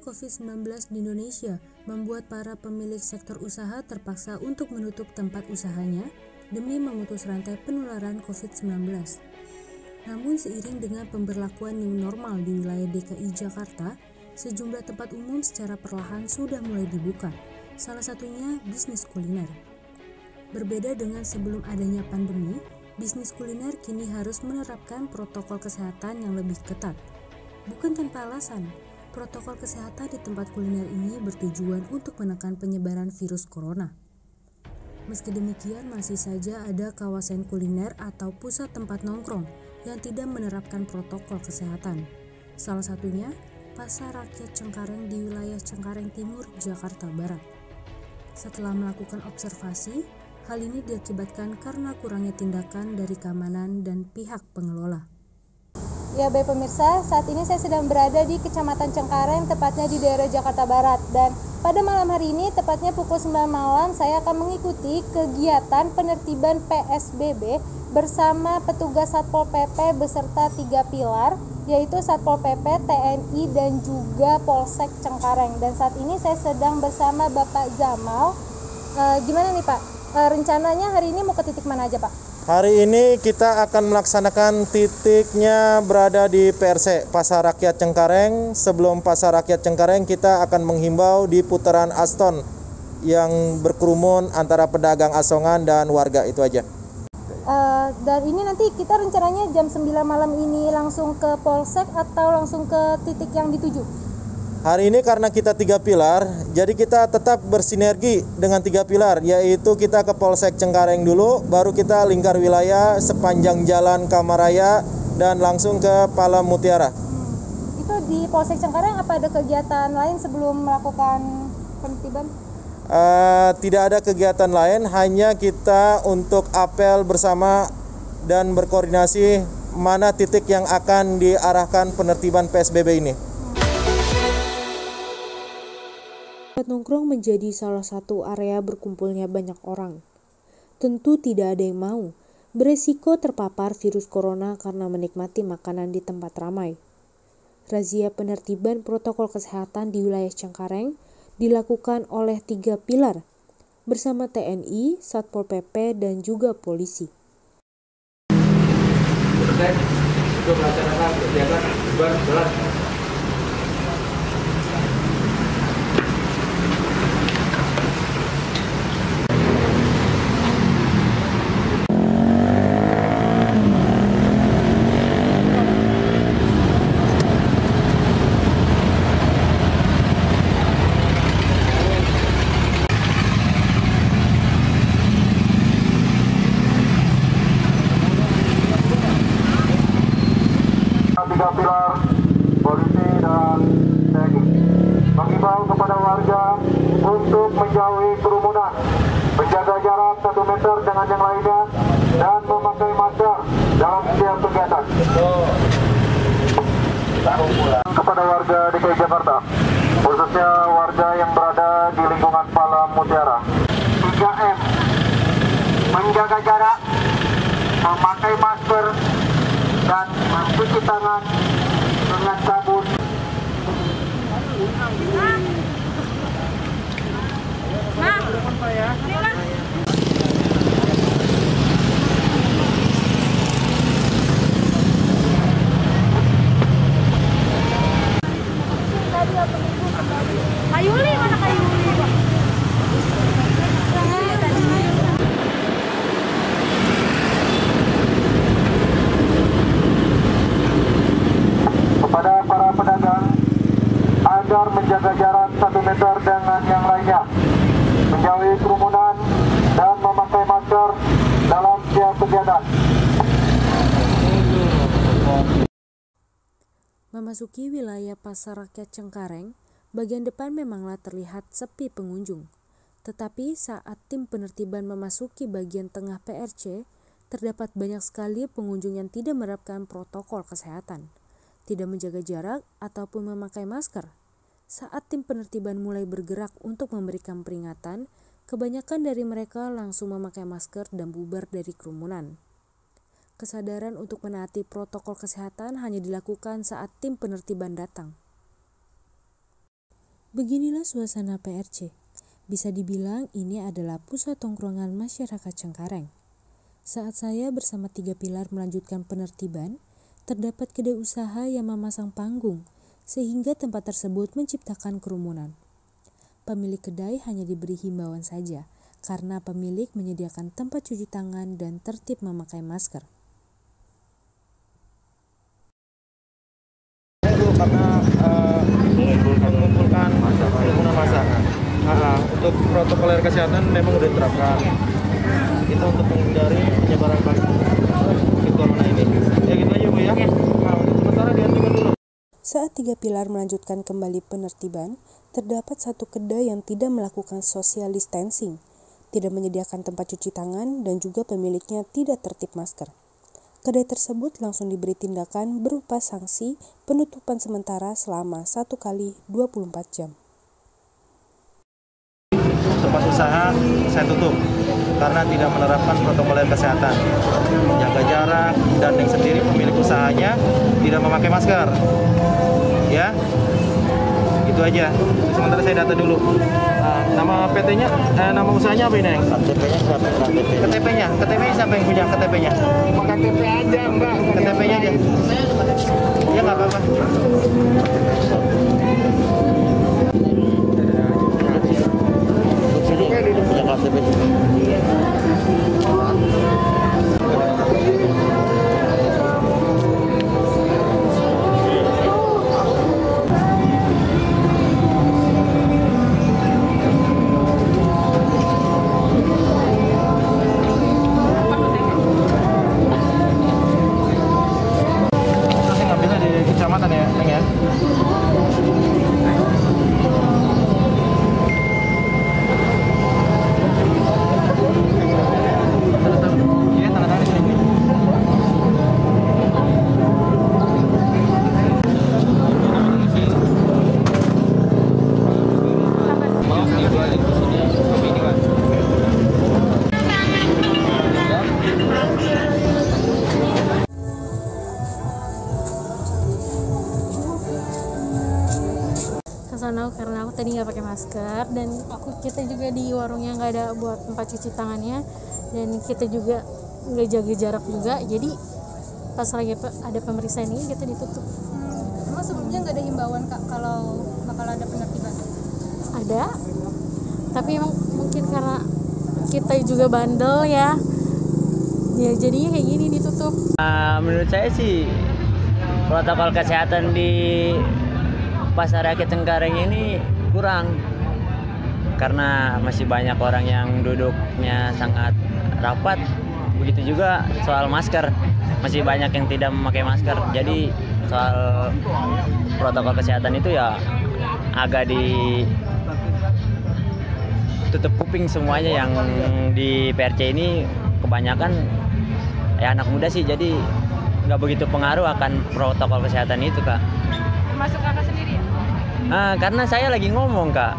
COVID-19 di Indonesia membuat para pemilik sektor usaha terpaksa untuk menutup tempat usahanya demi memutus rantai penularan COVID-19. Namun seiring dengan pemberlakuan new normal di wilayah DKI Jakarta, sejumlah tempat umum secara perlahan sudah mulai dibuka, salah satunya bisnis kuliner. Berbeda dengan sebelum adanya pandemi, bisnis kuliner kini harus menerapkan protokol kesehatan yang lebih ketat. Bukan tanpa alasan, protokol kesehatan di tempat kuliner ini bertujuan untuk menekan penyebaran virus corona. Meski demikian, masih saja ada kawasan kuliner atau pusat tempat nongkrong yang tidak menerapkan protokol kesehatan. Salah satunya, Pasar Rakyat Cengkareng di wilayah Cengkareng Timur, Jakarta Barat. Setelah melakukan observasi, hal ini diakibatkan karena kurangnya tindakan dari keamanan dan pihak pengelola. Ya baik pemirsa, saat ini saya sedang berada di Kecamatan Cengkareng, tepatnya di daerah Jakarta Barat. Dan pada malam hari ini, tepatnya pukul 9 malam, saya akan mengikuti kegiatan penertiban PSBB bersama petugas Satpol PP beserta 3 pilar, yaitu Satpol PP, TNI, dan juga Polsek Cengkareng. Dan saat ini saya sedang bersama Bapak Zamal. Gimana nih Pak? Rencananya hari ini mau ke titik mana aja Pak? Hari ini kita akan melaksanakan titiknya berada di PRC, Pasar Rakyat Cengkareng. Sebelum Pasar Rakyat Cengkareng, kita akan menghimbau di putaran Aston yang berkerumun antara pedagang asongan dan warga, itu aja. Dan ini nanti kita rencananya jam 9 malam ini langsung ke Polsek atau langsung ke titik yang dituju? Hari ini karena kita 3 pilar, jadi kita tetap bersinergi dengan 3 pilar, yaitu kita ke Polsek Cengkareng dulu, baru kita lingkar wilayah sepanjang Jalan Kamaraya dan langsung ke Palang Mutiara. Itu di Polsek Cengkareng apa ada kegiatan lain sebelum melakukan penertiban? Tidak ada kegiatan lain, hanya kita untuk apel bersama dan berkoordinasi mana titik yang akan diarahkan penertiban PSBB ini. Tempat nongkrong menjadi salah satu area berkumpulnya banyak orang. Tentu tidak ada yang mau beresiko terpapar virus corona karena menikmati makanan di tempat ramai. Razia penertiban protokol kesehatan di wilayah Cengkareng dilakukan oleh 3 pilar bersama TNI, Satpol PP, dan juga polisi. Untuk melaksanakan kegiatan berjalan. Tiga pilar polisi dan TNI mengimbau kepada warga untuk menjauhi kerumunan, menjaga jarak 1 meter dengan yang lainnya, dan memakai masker dalam setiap kegiatan. Kepada warga DKI Jakarta, khususnya warga yang berada di lingkungan Palang Mutiara, 3M, menjaga jarak, memakai masker, dan mencuci tangan dengan sabun. Kayuli, mana Kayuli Pak? Kepada para pedagang agar menjaga jarak 1 meter dengan yang lainnya, menjauhi kerumunan, dan memakai masker dalam setiap kegiatan. Memasuki wilayah Pasar Rakyat Cengkareng, bagian depan memanglah terlihat sepi pengunjung. Tetapi saat tim penertiban memasuki bagian tengah PRC, terdapat banyak sekali pengunjung yang tidak menerapkan protokol kesehatan, tidak menjaga jarak ataupun memakai masker. Saat tim penertiban mulai bergerak untuk memberikan peringatan, kebanyakan dari mereka langsung memakai masker dan bubar dari kerumunan. Kesadaran untuk menaati protokol kesehatan hanya dilakukan saat tim penertiban datang. Beginilah suasana PRC. Bisa dibilang ini adalah pusat tongkrongan masyarakat Cengkareng. Saat saya bersama 3 pilar melanjutkan penertiban, terdapat kedai usaha yang memasang panggung, sehingga tempat tersebut menciptakan kerumunan. Pemilik kedai hanya diberi himbauan saja, karena pemilik menyediakan tempat cuci tangan dan tertib memakai masker. Karena mengumpulkan kerumunan massa. Untuk protokol kesehatan memang sudah diterapkan. Itu untuk menghindari penyebaran COVID corona ini. Ya gitu aja Bu ya. Nah, untuk sementara dihentikan dulu. Saat 3 pilar melanjutkan kembali penertiban, terdapat satu kedai yang tidak melakukan social distancing, tidak menyediakan tempat cuci tangan, dan juga pemiliknya tidak tertib masker. Kedai tersebut langsung diberi tindakan berupa sanksi penutupan sementara selama 1 kali 24 jam. Tempat usaha saya tutup karena tidak menerapkan protokol kesehatan, jaga jarak, dan yang sendiri pemilik usahanya tidak memakai masker. Ya, itu aja. Sementara saya data dulu. Nama PT-nya, nama usahanya apa ini? KTP-nya siapa? KTP-nya siapa yang punya KTP-nya? Cuma KTP aja, Mbak. KTP-nya aja. Ya nggak apa-apa. Punya KTP. Kecamatan ya, Neng ya. Iya, tanda tangan sini. Karena aku tadi nggak pakai masker dan kita juga di warungnya nggak ada buat tempat cuci tangannya dan kita juga nggak jaga jarak juga, jadi pas lagi ada pemeriksaan ini kita ditutup. Emang sebelumnya nggak ada himbauan Kak kalau bakal ada penertiban? Ada, tapi emang mungkin karena kita juga bandel ya jadinya kayak gini ditutup. Menurut saya sih protokol kesehatan di Pasar Rakyat Cengkareng ini kurang karena masih banyak orang yang duduknya sangat rapat. Begitu juga soal masker, masih banyak yang tidak memakai masker. Jadi soal protokol kesehatan itu ya agak ditutup kuping semuanya. Yang di PRC ini kebanyakan ya anak muda sih, jadi nggak begitu pengaruh akan protokol kesehatan itu, Kak. Masuk Kakak sendiri ya? Karena saya lagi ngomong, Kak.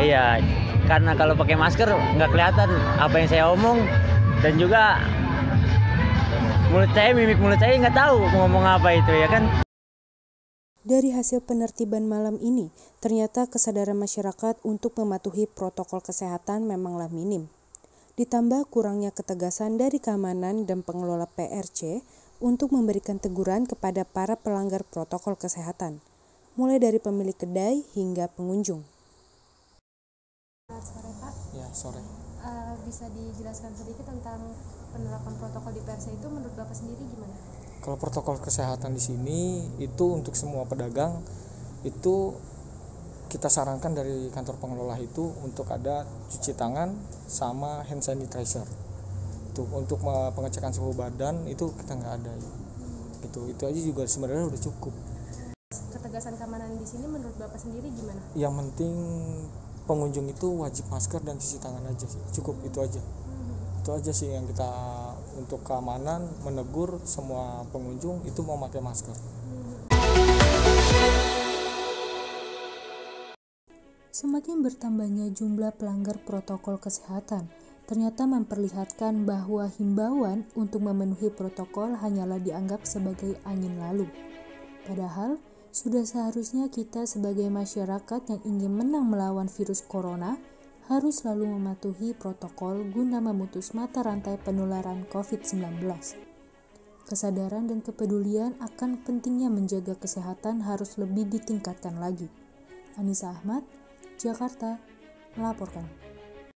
Iya, karena kalau pakai masker nggak kelihatan apa yang saya omong, dan juga mimik mulut saya nggak tahu ngomong apa itu, ya kan. Dari hasil penertiban malam ini, ternyata kesadaran masyarakat untuk mematuhi protokol kesehatan memanglah minim. Ditambah kurangnya ketegasan dari keamanan dan pengelola PRC untuk memberikan teguran kepada para pelanggar protokol kesehatan, mulai dari pemilik kedai hingga pengunjung. Sore Pak. Ya, sore. Bisa dijelaskan sedikit tentang penerapan protokol di PRC itu menurut Bapak sendiri gimana? Kalau protokol kesehatan di sini itu untuk semua pedagang itu kita sarankan dari kantor pengelola itu untuk ada cuci tangan sama hand sanitizer. Untuk pengecekan suhu badan itu kita nggak ada. Itu aja juga sebenarnya udah cukup. Ketegasan keamanan di sini menurut Bapak sendiri gimana? Yang penting pengunjung itu wajib masker dan cuci tangan aja sih. Cukup itu aja. Itu aja sih yang kita untuk keamanan, menegur semua pengunjung itu mau pakai masker. Semakin bertambahnya jumlah pelanggar protokol kesehatan, ternyata memperlihatkan bahwa himbauan untuk memenuhi protokol hanyalah dianggap sebagai angin lalu. Padahal, Sudah seharusnya kita sebagai masyarakat yang ingin menang melawan virus corona harus selalu mematuhi protokol guna memutus mata rantai penularan COVID-19. Kesadaran dan kepedulian akan pentingnya menjaga kesehatan harus lebih ditingkatkan lagi. Anissa Ahmad, Jakarta, melaporkan.